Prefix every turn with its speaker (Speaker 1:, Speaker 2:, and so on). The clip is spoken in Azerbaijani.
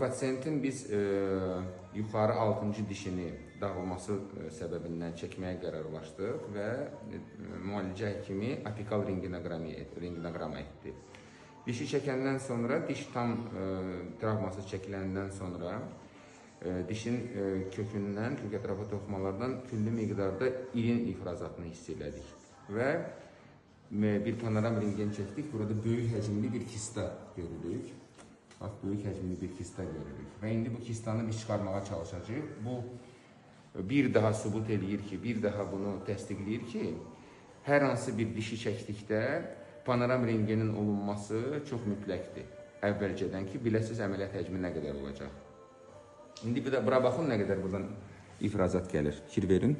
Speaker 1: pasiyentin biz yuxarı 6-cı dişini dağılması səbəbindən çəkməyə qərarlaşdıq və müalicə həkimi apikal rentgenoqramma etdi. Dişi çəkəndən sonra, diş tam travması çəkiləndən sonra dişin kökündən, kök ətrafı toxumalardan külli miqdarda irin ifrazatını hiss elədik. Və bir panoram rentgen çəkdik. Burada böyük həcmli bir kista görürük. Bax, böyük həcmli bir kista görürük. Və indi bu kistanı biz çıxarmağa çalışacağıq. Bu bir daha sübut eləyir ki, bir daha bunu təsdiqləyir ki, hər hansı bir dişi çəkdikdə panoram rentgenin olunması çox mütləqdir. Əvvəlcədən ki, biləsiz əməliyyat həcmi nə qədər olacaq. İndi bir də bura baxın, nə qədər buradan ifrazat gəlir. Fikir verin.